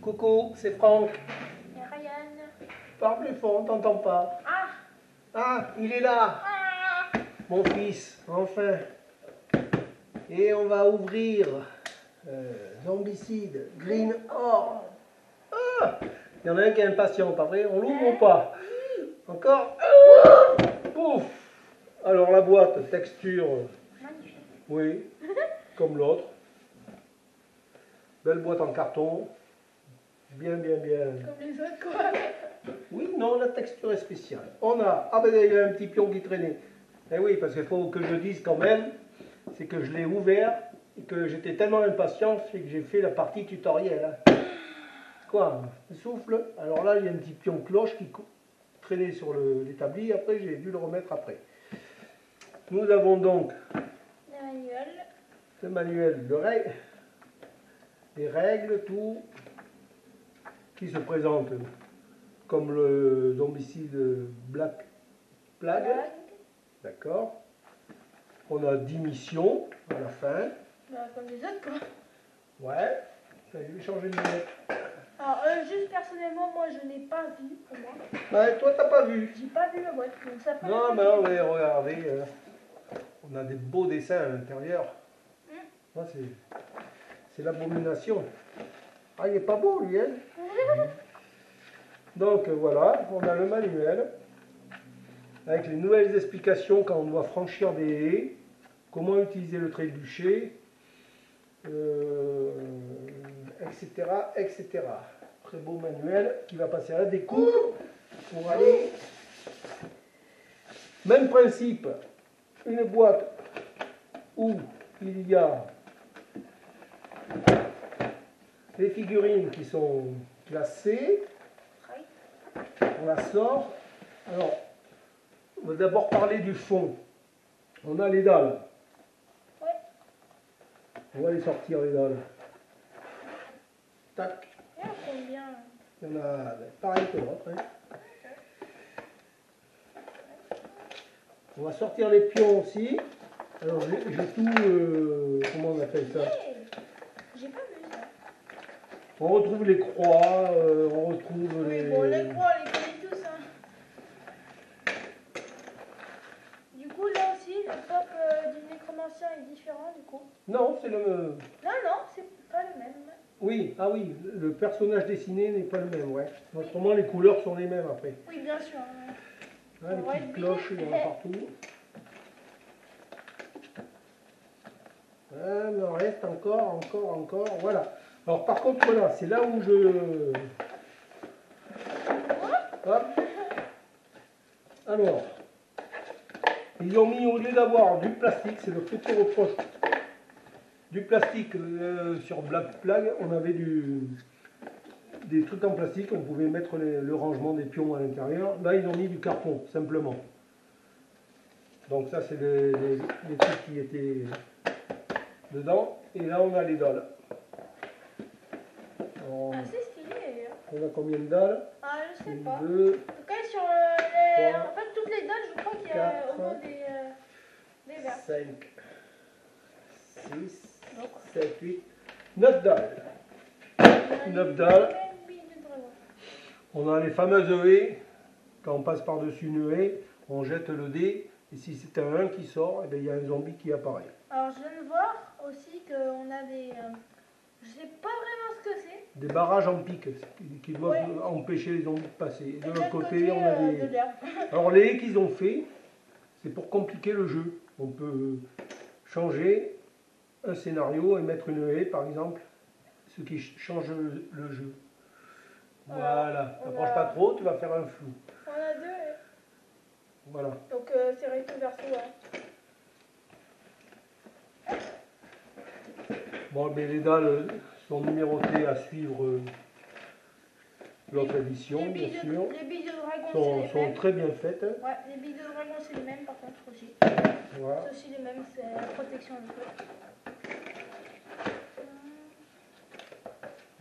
Coucou, c'est Franck. Et Ryan. Parle plus fort, on t'entend pas. Ah. Ah, il est là. Ah. Mon fils, enfin. Et on va ouvrir Zombicide Green Or. Ah, il y en a un qui est impatient, pas vrai? On l'ouvre ou pas? Encore? Pouf. Alors la boîte, texture, Magnifique. oui, comme l'autre. Belle boîte en carton. Bien, bien, bien. Comme les autres, quoi. Oui, non, la texture est spéciale. On a, ah ben il y a un petit pion qui traînait. Eh oui, parce qu'il faut que je dise quand même, c'est que je l'ai ouvert et que j'étais tellement impatient, c'est que j'ai fait la partie tutoriel. Hein. Quoi? Souffle. Alors là, il y a un petit pion cloche qui traînait sur l'établi, après j'ai dû le remettre après. Nous avons donc Le manuel. le manuel, les règles, tout, qui se présente comme le Zombicide Black Plague. D'accord. On a 10 missions à la fin. Bah, comme les autres, quoi. Ouais. Ça, je vais changer de lunettes. Alors, juste personnellement, moi, je n'ai pas vu, pour moi. Ouais, toi, t'as pas vu. J'ai pas vu la boîte. Donc ça prend Non, mais la ouais, regardez. On a des beaux dessins à l'intérieur. C'est l'abomination. Ah, il n'est pas beau, lui, hein. Donc, voilà, on a le manuel. Avec les nouvelles explications quand on doit franchir des haies, comment utiliser le trébuchet, etc., etc. Très beau manuel qui va passer à la découpe pour aller. Même principe, une boîte où il y a les figurines qui sont classées. On la sort. Alors, on va d'abord parler du fond. On a les dalles. Ouais. On va les sortir, les dalles. Tac. Il y en a combien? Il y en a pareil que l'autre. Hein. On va sortir les pions aussi. Alors, j'ai tout. Comment on appelle ça? J'ai pas vu ça. On retrouve les croix. On retrouve Oui, les. bon, les croix, on les connaît tous. Hein. Du coup, là aussi, le pop du nécromancien est différent, du coup. Non, c'est le. Non, non, c'est pas le même. Oui, ah oui, le personnage dessiné n'est pas le même, ouais. Autrement, les couleurs sont les mêmes après. Oui, bien sûr. Là, les petites cloches, il y en a partout. Ah, mais il en reste encore, voilà. Alors par contre, voilà, c'est là où je... Hop. Alors, ils ont mis, au lieu d'avoir du plastique, c'est le petit reproche, du plastique sur Black Plague, on avait des trucs en plastique, on pouvait mettre le rangement des pions à l'intérieur. Là, ils ont mis du carton, simplement. Donc ça, c'est les trucs qui étaient dedans. Et là, on a les dalles. Alors, C'est stylé. on a combien de dalles? Ah, je sais pas. 2, En tout cas, sur en fait, toutes les dalles, je crois qu'il y a au moins des verres. 5, 6, 7, 8, 9 dalles. 9 dalles. On a les fameuses haies. Quand on passe par-dessus une haie, on jette le dé. Et si c'est un 1 qui sort, eh bien, il y a un zombie qui apparaît. Alors, je viens de voir aussi qu'on a des... je sais pas vraiment ce que c'est. Des barrages en pic qui doivent empêcher les zombies de passer. De l'autre côté, on a des... Alors les haies qu'ils ont fait, c'est pour compliquer le jeu. On peut changer un scénario et mettre une haie, par exemple, ce qui change le jeu. Voilà. T'approches pas trop, tu vas faire un flou. On a deux. Voilà. Donc c'est recto verso. Hein. Bon, mais les dalles sont numérotées à suivre l'autre édition, bien sûr. Les billes de dragon sont très bien faites. Hein. Ouais, les billes de dragon c'est les mêmes par contre aussi. Voilà. C'est aussi les mêmes, c'est la protection du coup.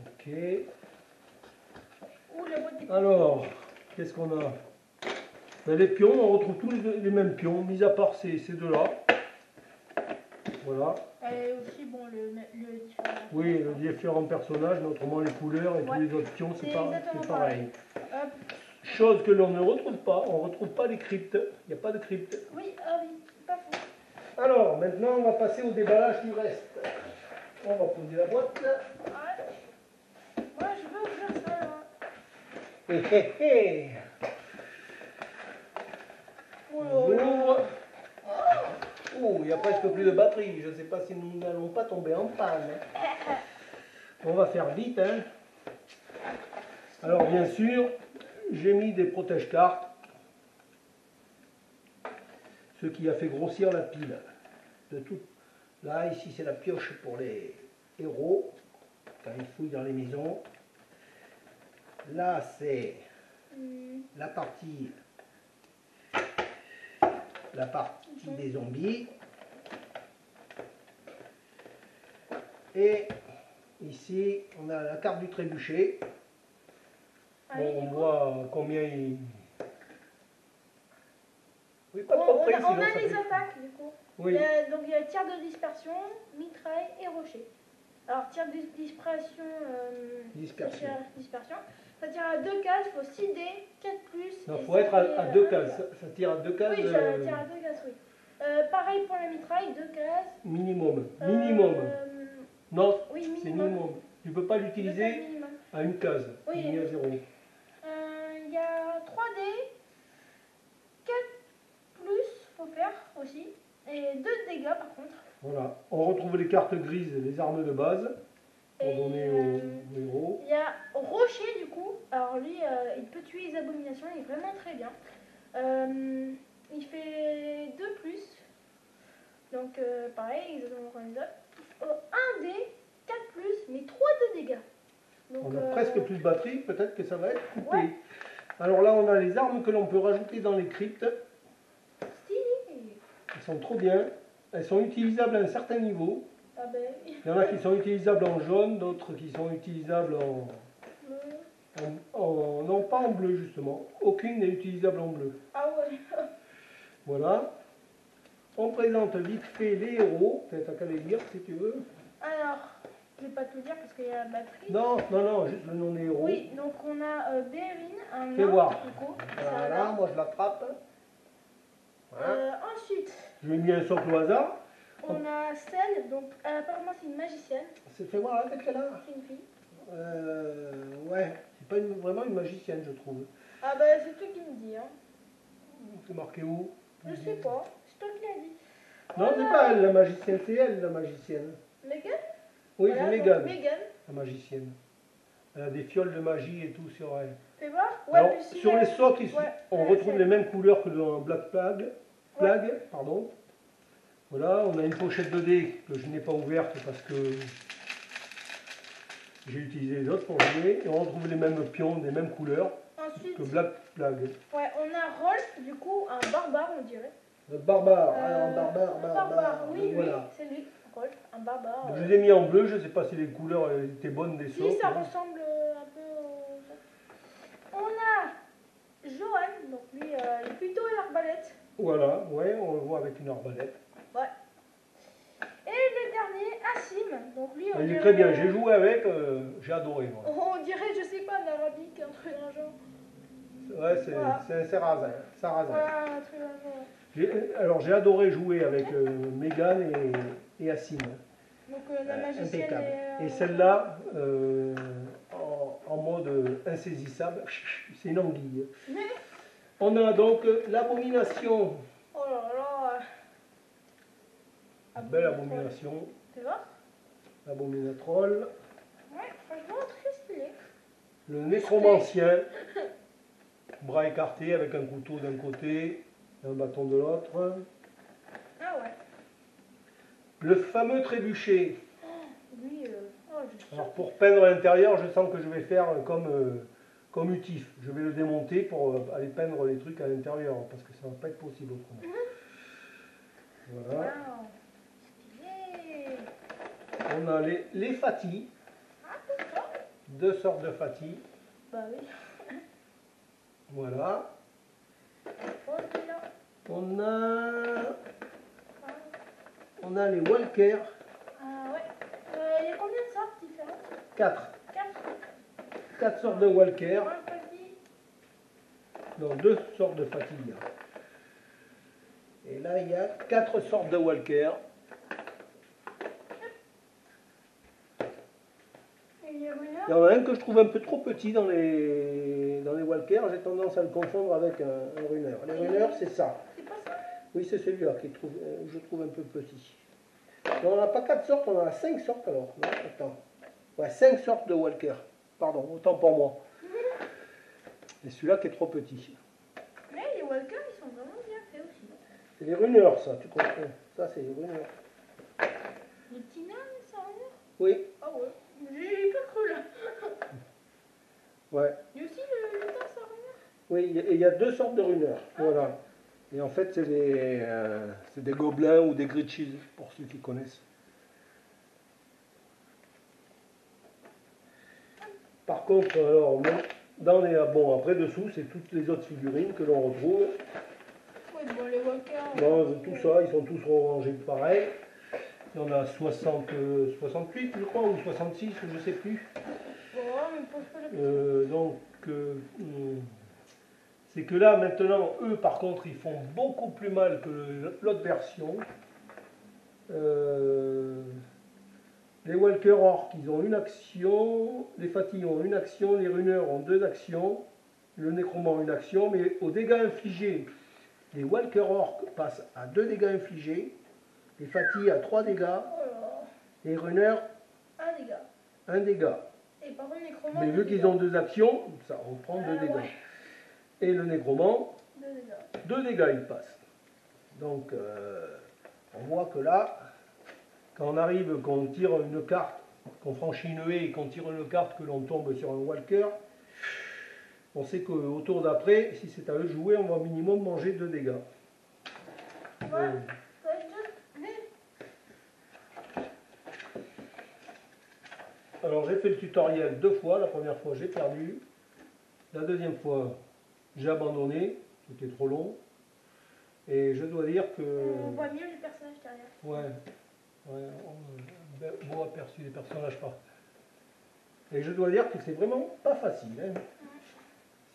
Ok. Alors, qu'est-ce qu'on a? Ben, les pions, on retrouve tous les mêmes pions, mis à part ces deux-là. Voilà. Et aussi, bon, le différent. Oui, les différents personnages, notamment les couleurs et tous Ouais. les autres pions, c'est exactement pareil. Hop. Chose que l'on ne retrouve pas, on ne retrouve pas les cryptes. Il n'y a pas de cryptes. Oui, ah oui, pas faux. Alors, maintenant, on va passer au déballage du reste. On va poser la boîte. Ouais. Moi, je veux ouvrir ça, là. Hé hé hé. Oh On là là. ouvre. Oh, il n'y a presque plus de batterie. Je ne sais pas si nous n'allons pas tomber en panne. On va faire vite, hein. Alors, bien sûr, j'ai mis des protège-cartes. Ce qui a fait grossir la pile. De tout. Là, ici, c'est la pioche pour les héros, quand ils fouillent dans les maisons. Là, c'est la partie des zombies. Et ici, on a la carte du trébuchet. Ah Bon, oui, on du coup, voit combien il... Oui, pas trop on près, a sinon ça les fait... attaques, du coup. Oui, Donc, il y a tir de dispersion, mitraille et rocher. Alors, tir de dispersion, dispersion. ça tire à 2 cases, il faut 6 dés, 4 plus. Non, et faut ça être fait, à 2 1 cases. dégât. Ça tire à 2 cases. Oui, ça tire à 2 cases, oui. Pareil pour la mitraille, 2 cases. Minimum. Minimum. Non, Oui, c'est minimum. minimum. Tu ne peux pas Deux cases l'utiliser minimum. à une case. Oui. Il y a 0. Il y a 3 dés, 4 plus, faut faire aussi. Et 2 dégâts par contre. Voilà. On retrouve les cartes grises, les armes de base, pour Et, donner aux héros. Il y a Rocher du coup. Alors lui, il peut tuer les abominations, il est vraiment très bien. Il fait 2 plus. Donc pareil, exactement comme les autres. 1 dé, 4 plus, mais 3 de dégâts. Donc, On a presque plus de batterie, peut-être que ça va être coupé. Ouais. Alors là, on a les armes que l'on peut rajouter dans les cryptes. Stylé. Elles sont trop bien. Elles sont utilisables à un certain niveau. Ah ben, Il y en a qui sont utilisables en jaune, d'autres qui sont utilisables non, pas en bleu justement. Aucune n'est utilisable en bleu. ah ouais. Voilà. On présente vite fait les héros. Peut-être à qu'à les lire si tu veux. Alors, je vais pas tout dire parce qu'il y a la batterie. Non, non, non, juste le nom des héros. Oui, donc on a Bérin, un Fais nain, voir. du coup. C'est un Voilà, nain. moi je l'attrape. Voilà. Ensuite, Je lui ai mis un socle au hasard. on a Celle, donc apparemment c'est une magicienne, C'est fait voir avec elle là. c'est une fille. Ouais, c'est pas vraiment une magicienne, je trouve. Ah bah c'est toi qui me dis, hein. C'est marqué où? Je sais pas, c'est toi qui l'as dit. Non, c'est pas elle la magicienne, c'est elle la magicienne. Megan. Oui, Voilà, c'est donc Megan, Megan. la magicienne. Elle a des fioles de magie et tout sur elle. Fais voir. Ouais, Alors, puis si sur les socles, ici, ouais, on retrouve les mêmes couleurs que dans Black Plague. Pardon. Voilà, on a une pochette de dés que je n'ai pas ouverte parce que j'ai utilisé les autres pour jouer. Et on retrouve les mêmes pions, des mêmes couleurs Ensuite, que Black Plague. ouais, on a Rolf, du coup, un barbare, on dirait. Notre barbare, alors barbare, Oui, voilà. oui, c'est lui. Rolf, un barbare. Je les ai mis en bleu, je ne sais pas si les couleurs étaient bonnes des socles. Si, ça ressemble un peu au... On a Johan, donc lui, il est plutôt à l'arbalète. Voilà, ouais, on le voit avec une arbalète. Ouais. Et le dernier, Assim, donc lui, on Il est dirait... très bien, j'ai joué avec, j'ai adoré. Moi. On dirait, je sais pas, un arabique, un truc d'un genre. Ouais, c'est Voilà. un sarrasin. Voilà, un truc d'un genre. Alors j'ai adoré jouer avec Megan et Assim. Donc la magicienne Impeccable. est... Et celle-là, en mode insaisissable, c'est une anguille. Mais... On a donc l'abomination. Oh là là. Belle abomination. Tu vois? L'abominatroll. Ouais, franchement, très stylé. Le nécromancien. Bras écartés avec un couteau d'un côté, un bâton de l'autre. Ah ouais. Le fameux trébuchet. Lui, oh, je suis Alors pour peindre l'intérieur, je sens que je vais faire comme Utif. Je vais le démonter pour aller peindre les trucs à l'intérieur, parce que ça ne va pas être possible autrement. Voilà. wow. Stylé. On a les fatis. Ah, c'est ça? 2 sortes de fatis. Bah oui. Voilà. Oh, c'est là. On a on a les Walker. Ah ouais. Il y a combien de sortes différentes? 4. 4. 4 sortes de Walker. Un petit. Non, 2 sortes de fatigue. Et là, il y a 4 sortes de Walker. Et les runners? Il y en a un que je trouve un peu trop petit dans les Walker. J'ai tendance à le confondre avec un runner. Les runners, c'est ça. C'est pas ça? Oui, c'est celui-là que je trouve un peu petit. Mais on n'a pas 4 sortes, on en a 5 sortes alors. Non, attends. Ouais, 5 sortes de Walker. Pardon, autant pour moi. Et celui-là qui est trop petit. Mais les Walker, ils sont vraiment bien faits aussi. C'est les runners, ça, tu comprends. Ça, c'est les runners. Les petits nains, c'est un runner? Oui, Ah ouais. J'ai pas cru là. ouais. Il y a aussi le tas, c'est un runner? Oui, il y a 2 sortes de runners. Voilà. Et en fait, c'est des gobelins ou des Gritchies, pour ceux qui connaissent. Par contre, alors, dans les, bon, après dessous, c'est toutes les autres figurines que l'on retrouve. Oui, bon, les Walker. Bon, tout ça, ils sont tous rangés pareil. Il y en a 68, je crois, ou 66, je ne sais plus. Bon, mais pose pas la question. Donc, c'est que là, maintenant, eux, par contre, ils font beaucoup plus mal que l'autre version. Les Walker Orc, ils ont une action, les Fatigues ont une action, les Runners ont 2 actions, le Nécromant une action, mais aux dégâts infligés, les Walker Orc passent à 2 dégâts infligés, les Fatigues à 3 dégâts, Oh là là. les Runners Un dégât. 1 dégât. Et par contre, Nécromant. Mais vu qu'ils ont 2 actions, ça reprend 2 dégâts. Ouais. Et le Nécromant, 2 dégâts. 2 dégâts il passe. Donc on voit que là, quand on arrive, qu'on tire une carte, qu'on franchit une haie et qu'on tire une carte, que l'on tombe sur un Walker, on sait qu'au tour d'après, si c'est à eux de jouer, on va au minimum manger 2 dégâts. Ouais. Mais Alors j'ai fait le tutoriel 2 fois. La première fois j'ai perdu. La deuxième fois j'ai abandonné, c'était trop long. Et je dois dire que... on voit mieux les personnages derrière. Ouais, beau aperçu des personnages pas. Et je dois dire que c'est vraiment pas facile.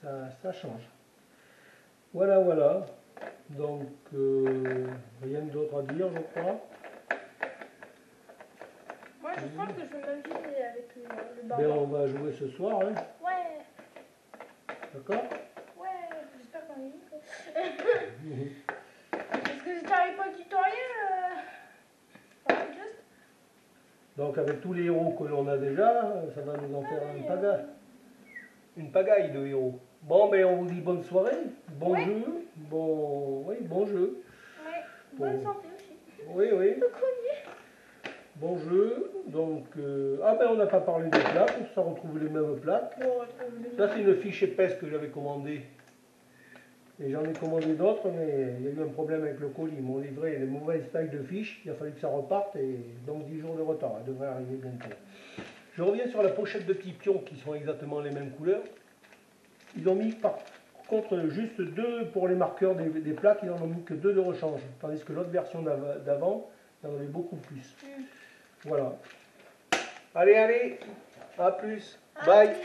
Hein. Ça change. Voilà, voilà. Donc, rien d'autre à dire, je crois. Moi, je crois que je vais m'amuser avec le Ben, barbare. on va jouer ce soir, hein. Ouais, D'accord? ouais, j'espère qu'on est libre. Parce que si t'arrives pas le tutoriel, juste. Donc, avec tous les héros que l'on a déjà, ça va nous en faire une pagaille de héros. Bon, ben, on vous dit bonne soirée, bon Ouais. jeu, bon jeu. Ouais, bonne Bon. santé aussi. Oui, oui. Le premier. Bon jeu, donc, ah ben on n'a pas parlé des plaques, ça retrouve les mêmes plaques. Bon, on retrouve le Ça c'est une fiche épaisse que j'avais commandée. Et j'en ai commandé d'autres, mais il y a eu un problème avec le colis. Ils m'ont livré les mauvaises tailles de fiches, il a fallu que ça reparte, et donc 10 jours de retard, elle devrait arriver bientôt. Je reviens sur la pochette de petits pions qui sont exactement les mêmes couleurs. Ils ont mis par contre juste 2 pour les marqueurs des plaques, ils n'en ont mis que 2 de rechange, tandis que l'autre version d'avant, il y en avait beaucoup plus. Voilà. Allez, allez, à plus. Bye. Bye.